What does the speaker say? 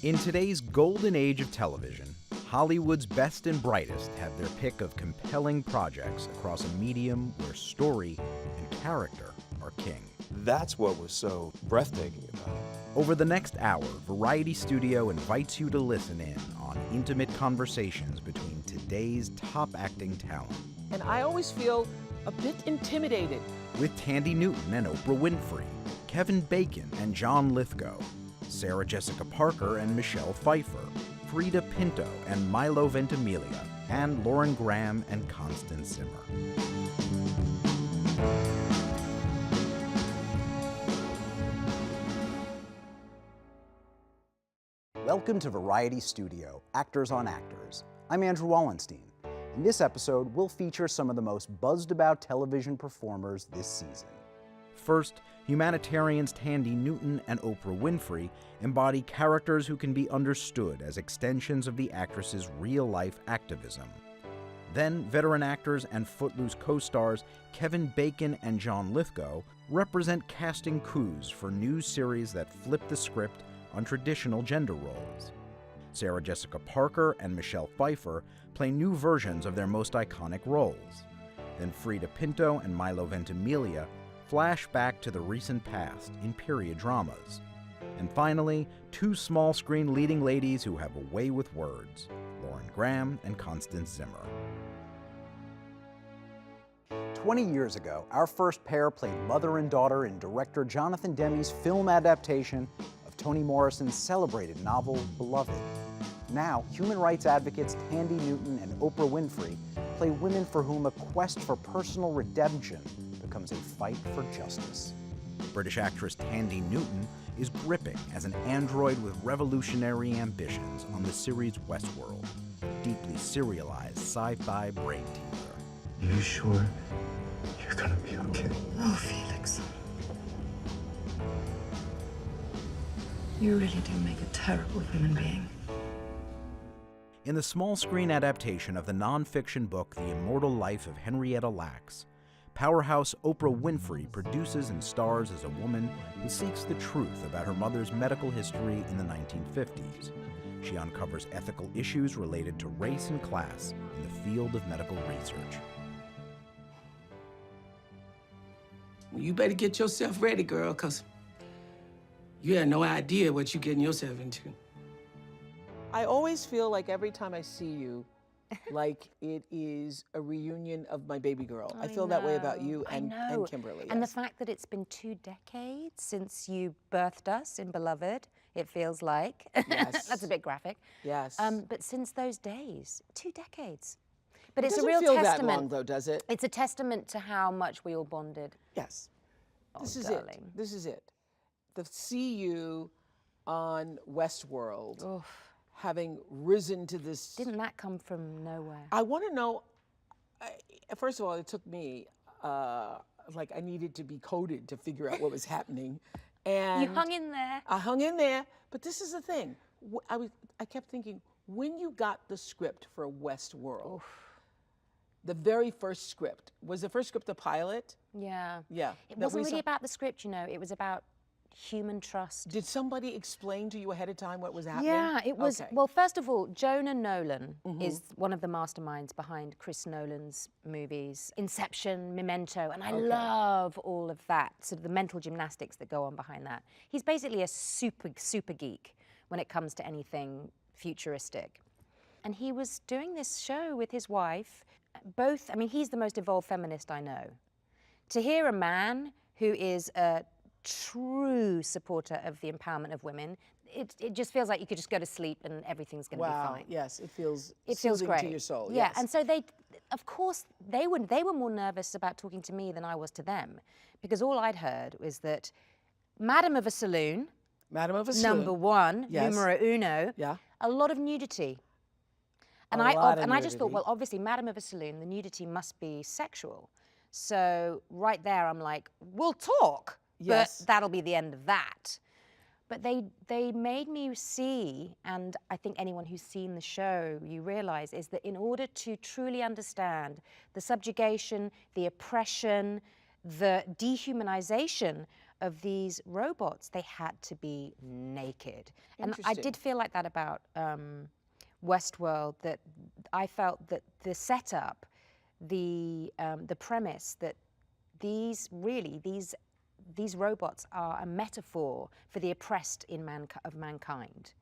In today's golden age of television, Hollywood's best and brightest have their pick of compelling projects across a medium where story and character are king. That's what was so breathtaking about it. Over the next hour, Variety Studio invites you to listen in on intimate conversations between today's top acting talent. And I always feel a bit intimidated. With Thandie Newton and Oprah Winfrey, Kevin Bacon and John Lithgow, Sarah Jessica Parker and Michelle Pfeiffer, Frida Pinto and Milo Ventimiglia, and Lauren Graham and Constance Zimmer. Welcome to Variety Studio, Actors on Actors. I'm Andrew Wallenstein. In this episode, we'll feature some of the most buzzed-about television performers this season. First, humanitarians Thandie Newton and Oprah Winfrey embody characters who can be understood as extensions of the actress's real-life activism. Then, veteran actors and Footloose co-stars Kevin Bacon and John Lithgow represent casting coups for new series that flip the script on traditional gender roles. Sarah Jessica Parker and Michelle Pfeiffer play new versions of their most iconic roles. Then Frida Pinto and Milo Ventimiglia flash back to the recent past in period dramas. And finally, two small-screen leading ladies who have a way with words, Lauren Graham and Constance Zimmer. 20 years ago, our first pair played mother and daughter in director Jonathan Demme's film adaptation of Toni Morrison's celebrated novel, Beloved. Now, human rights advocates Thandie Newton and Oprah Winfrey play women for whom a quest for personal redemption becomes a fight for justice. British actress Thandie Newton is gripping as an android with revolutionary ambitions on the series Westworld, a deeply serialized sci-fi brain teaser. Are you sure you're gonna be okay? Oh, Felix. You really do make a terrible human being. In the small-screen adaptation of the non-fiction book The Immortal Life of Henrietta Lacks, powerhouse Oprah Winfrey produces and stars as a woman who seeks the truth about her mother's medical history in the 1950s. She uncovers ethical issues related to race and class in the field of medical research. Well, you better get yourself ready, girl, because you have no idea what you're getting yourself into. I always feel like every time I see you, like it is a reunion of my baby girl. I feel that way about you and Kimberly. And the yes. fact that it's been 2 decades since you birthed us in Beloved, it feels like. Yes. That's a bit graphic. Yes. But since those days, 2 decades. But It it's a doesn't real feel testament. that long, though, does it? It's a testament to how much we all bonded. Yes. Oh, This is darling. it. This is it. To see you on Westworld, having risen to this. Didn't that come from nowhere? I want to know. First of all, it took me like I needed to be coded to figure out what was happening, and You hung in there. I hung in there. But this is the thing. I kept thinking when you got the script for Westworld. The very first script. Was the first script a pilot? Yeah. Yeah. It that wasn't we really saw- about the script, you know. It was about human trust. Did somebody explain to you ahead of time what was happening? Yeah, it was. Okay. Well, first of all, Jonah Nolan is one of the masterminds behind Chris Nolan's movies, Inception, Memento, and I love all of that, sort of the mental gymnastics that go on behind that. He's basically a super geek when it comes to anything futuristic. And he was doing this show with his wife. Both, I mean, he's the most evolved feminist I know. To hear a man who is a true supporter of the empowerment of women, it just feels like you could just go to sleep and everything's going to be fine. Yes, it feels feels great to your soul. Yeah, yes. and so they, of course, they were more nervous about talking to me than I was to them, because all I'd heard was that Madam of a Saloon, Madam of a Saloon. number one, Yes. numero uno, Yeah. a lot of nudity. And A I lot of and I just thought, nudity. well, obviously, Madam of a Saloon, the nudity must be sexual. So right there, I'm like, we'll talk, Yes. but that'll be the end of that. But they made me see, and I think anyone who's seen the show, you realize, is that in order to truly understand the subjugation, the oppression, the dehumanization of these robots, they had to be naked. And I Interesting. did feel like that about Westworld, that I felt that the setup, the premise that these robots are a metaphor for the oppressed of mankind.